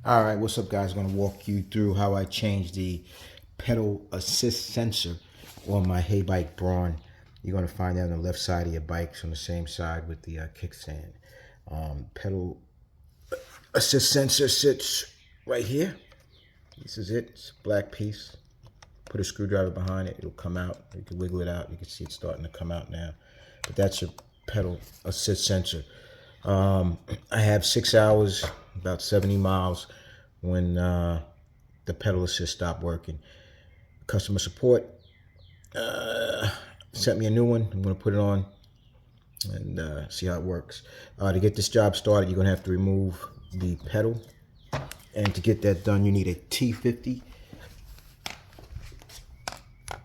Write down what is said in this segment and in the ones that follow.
All right, what's up, guys? I'm gonna walk you through how I changed the pedal assist sensor on my Heybike Brawn. You're gonna find that on the left side of your bikes on the same side with the kickstand. Pedal assist sensor sits right here. This is it. It's a black piece. Put a screwdriver behind it. It'll come out. You can wiggle it out. You can see it starting to come out now. But that's your pedal assist sensor. I have 6 hours, about 70 miles when the pedal assist stopped working. Customer support sent me a new one. I'm going to put it on and see how it works. To get this job started, you're going to have to remove the pedal. And to get that done, you need a T50.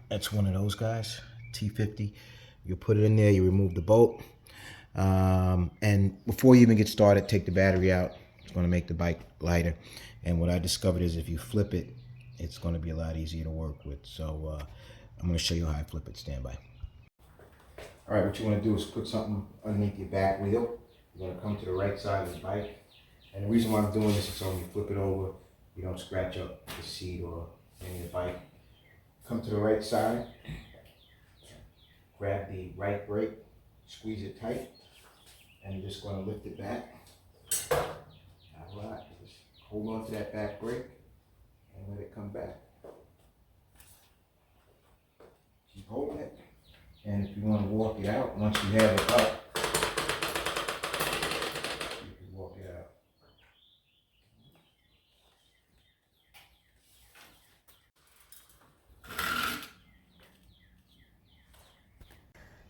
That's one of those guys, T50. You put it in there, you remove the bolt. And before you even get started, take the battery out. It's going to make the bike lighter. And what I discovered is if you flip it, it's going to be a lot easier to work with. So I'm going to show you how I flip it. Stand by. All right, what you want to do is put something underneath your back wheel. You're going to come to the right side of the bike. And the reason why I'm doing this is so when you flip it over, you don't scratch up the seat or any of the bike. Come to the right side. Grab the right brake. Squeeze it tight. And you're just going to lift it back. All right, just hold on to that back brake and let it come back. Keep holding it. And if you want to walk it out, once you have it up, you can walk it out.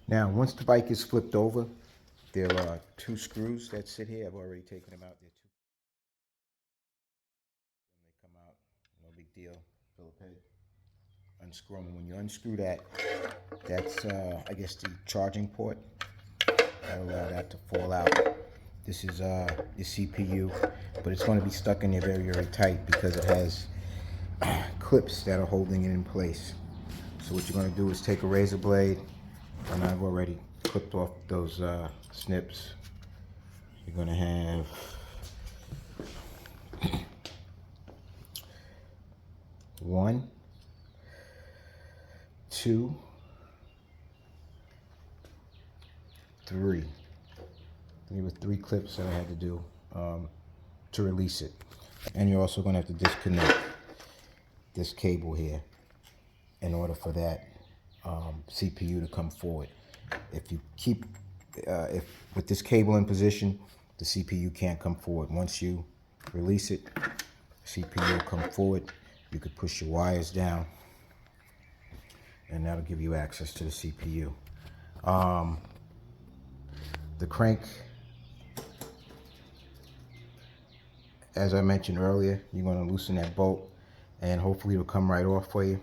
Now, once the bike is flipped over, there are 2 screws that sit here. I've already taken them out. They're 2. When they come out, no big deal. Phillip head. Unscrew them. When you unscrew that, that's I guess the charging port. That'll allow that to fall out. This is the CPU, but it's going to be stuck in there very, very tight because it has clips that are holding it in place. So what you're going to do is take a razor blade, and I've already clipped off those snips. You're going to have 1, 2, 3. There were 3 clips that I had to do to release it. And you're also going to have to disconnect this cable here in order for that CPU to come forward. If you keep, with this cable in position, the CPU can't come forward. Once you release it, CPU will come forward. You could push your wires down, and that'll give you access to the CPU. The crank, as I mentioned earlier, you're going to loosen that bolt, and hopefully it'll come right off for you.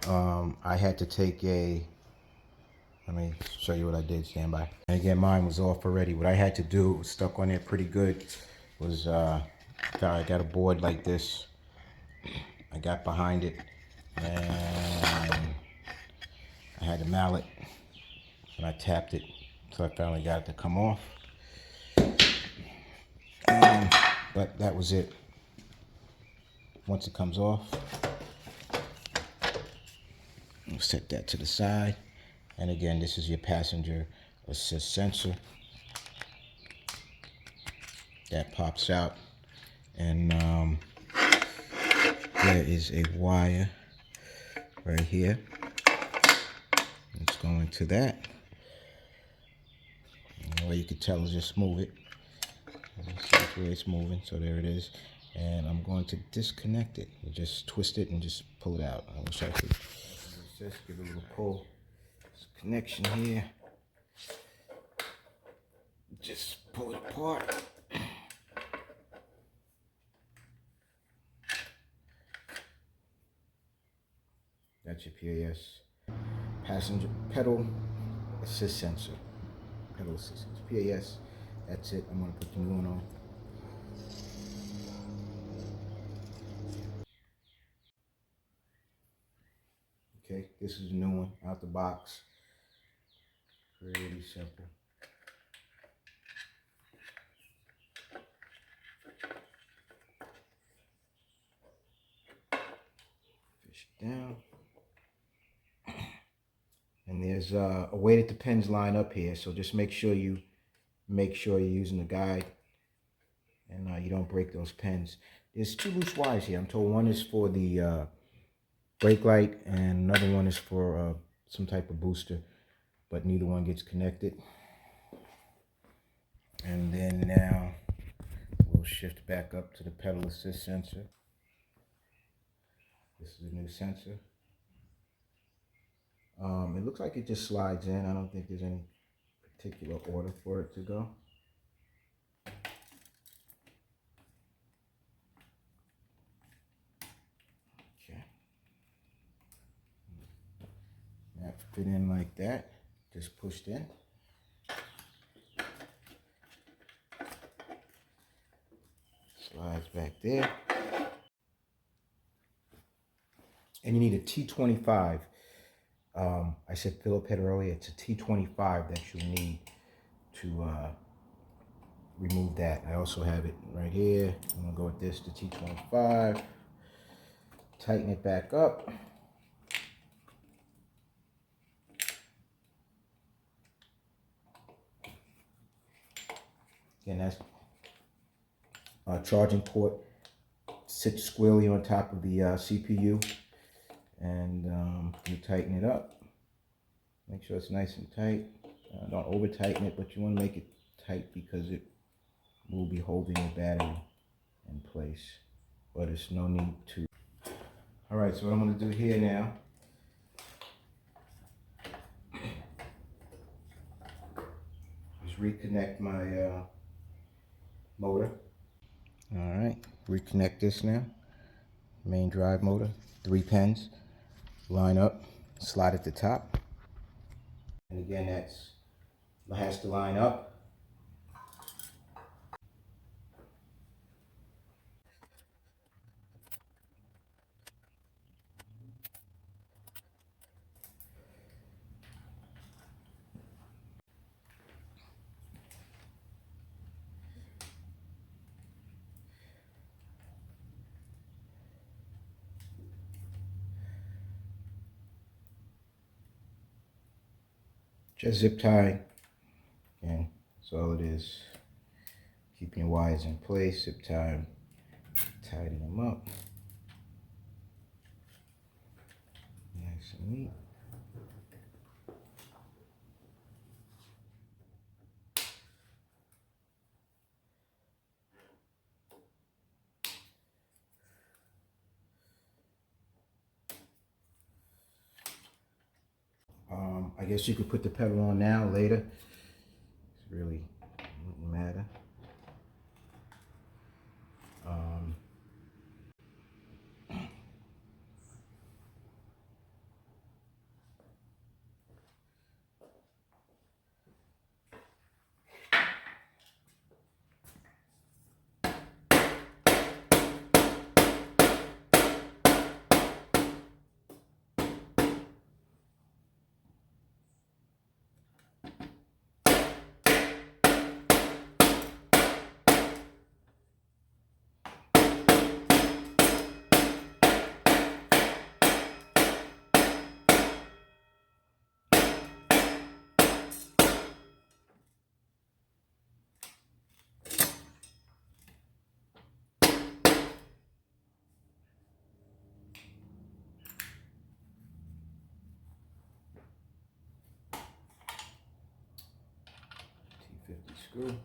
I had to take let me show you what I did. Stand by. And again, mine was off already. What I had to do, was stuck on there pretty good, was I got a board like this. I got behind it, and I had a mallet, and I tapped it until I finally got it to come off. But that was it. Once it comes off, I'll set that to the side. And again, this is your passenger assist sensor. That pops out. And there is a wire right here. It's going to that. And the way you can tell is just move it. That's the way it's moving. So there it is. And I'm going to disconnect it. You just twist it and just pull it out. I wish I could just give it a little pull. Connection here. Just pull it apart. That's your PAS. Passenger pedal assist sensor. Pedal assist sensor. PAS. That's it. I'm going to put the new one on. Okay, this is the new one out the box. Pretty simple. down. And there's a way that the pins line up here, so just make sure you're using the guide and you don't break those pins. There's 2 loose wires here. I'm told one is for the brake light and another one is for some type of booster, but neither one gets connected. And then now we'll shift back up to the pedal assist sensor. This is a new sensor. It looks like it just slides in. I don't think there's any particular order for it to go. Okay. That fit in like that. Just pushed in. Slides back there. And you need a T25. I said Phillip head earlier. It's a T25 that you need to remove that. I also have it right here. I'm gonna go with this, the T25. Tighten it back up. Again, that's charging port. Sits squarely on top of the CPU, and you tighten it up. Make sure it's nice and tight. Don't over tighten it, but you want to make it tight because it will be holding your battery in place. But there's no need to. All right, so what I'm going to do here now is reconnect my motor. All right, reconnect this now. Main drive motor, 3 pins. Line up, slide at the top. And again, that has to line up. Just zip tie. Again, that's all it is. Keeping your wires in place, zip tie, tighten them up. Nice and neat. I guess you could put the pedal on now, later. It really wouldn't matter. T50 screw.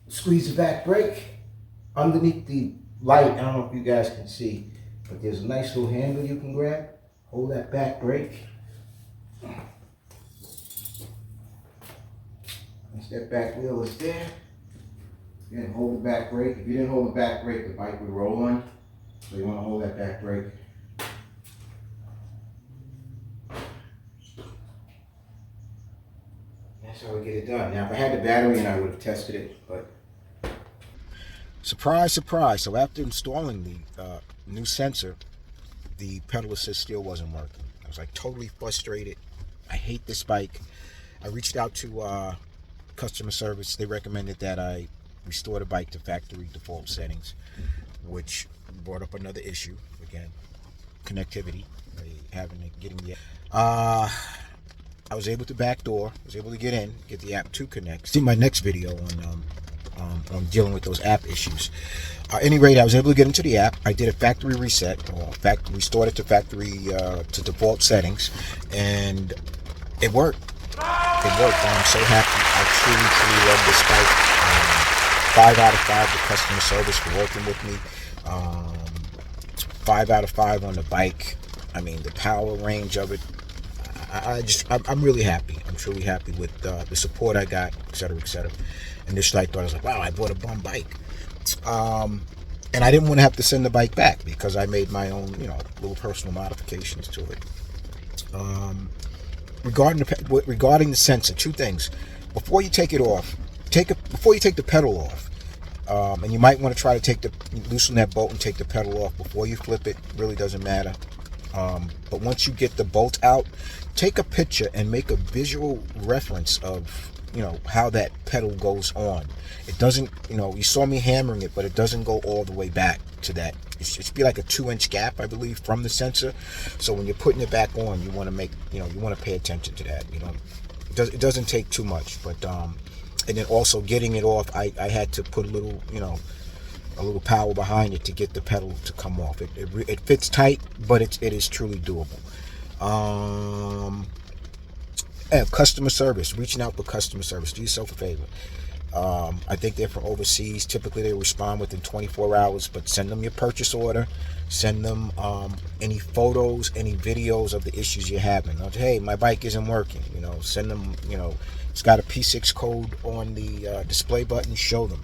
Squeeze the back brake underneath the light. I don't know if you guys can see, but there's a nice little handle you can grab. Hold that back brake. Once that back wheel is there, again, hold the back brake. If you didn't hold the back brake, the bike would roll on. So you want to hold that back brake. That's how we get it done. Now, if I had the battery in, I would have tested it, but surprise, surprise. So after installing the new sensor, the pedal assist still wasn't working. I was like totally frustrated. I hate this bike. I reached out to customer service. They recommended that I restore the bike to factory default settings, which brought up another issue again: connectivity. Getting the. I was able to backdoor. I was able to get in, get the app to connect. See my next video on dealing with those app issues. At any rate, I was able to get into the app. I did a factory reset, or restored it to factory to default settings, and it worked. It worked. I'm so happy. I truly, truly love this bike. 5 out of 5 the customer service for working with me. 5 out of 5 on the bike. I mean, the power range of it. I'm really happy. I'm truly happy with the support I got, etc., etc. Initially, I thought, I was like, wow, I bought a bum bike. And I didn't want to have to send the bike back because I made my own, little personal modifications to it. Regarding the sensor, 2 things. Before you take it off, before you take the pedal off, and you might want to try to loosen that bolt and take the pedal off before you flip it. Really doesn't matter. But once you get the bolt out, take a picture and make a visual reference of, how that pedal goes on. It doesn't, you saw me hammering it, but it doesn't go all the way back to that. It should be like a 2-inch gap, I believe, from the sensor. So when you're putting it back on, you want to you want to pay attention to that. It doesn't take too much, but and then also getting it off, I had to put a little power behind it to get the pedal to come off. It fits tight, but it is truly doable. Customer service, reaching out for customer service. Do yourself a favor. I think they're from overseas. Typically, they respond within 24 hours, but send them your purchase order. Send them any photos, any videos of the issues you're having. Hey, my bike isn't working. Send them, it's got a P6 code on the display button. Show them.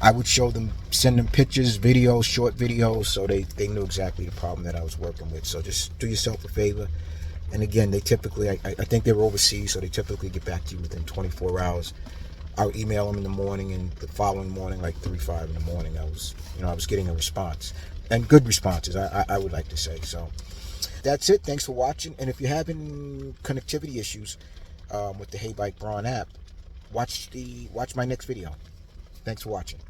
I would send them pictures, videos, short videos, so they knew exactly the problem that I was working with. So just do yourself a favor. And again, they typically, I think they were overseas, so they typically get back to you within 24 hours. I'll email them in the morning, and the following morning, like 3-5 in the morning, I was getting a response. And good responses, I would like to say. So that's it. Thanks for watching. And if you're having connectivity issues with the Heybike Brawn app, watch my next video. Thanks for watching.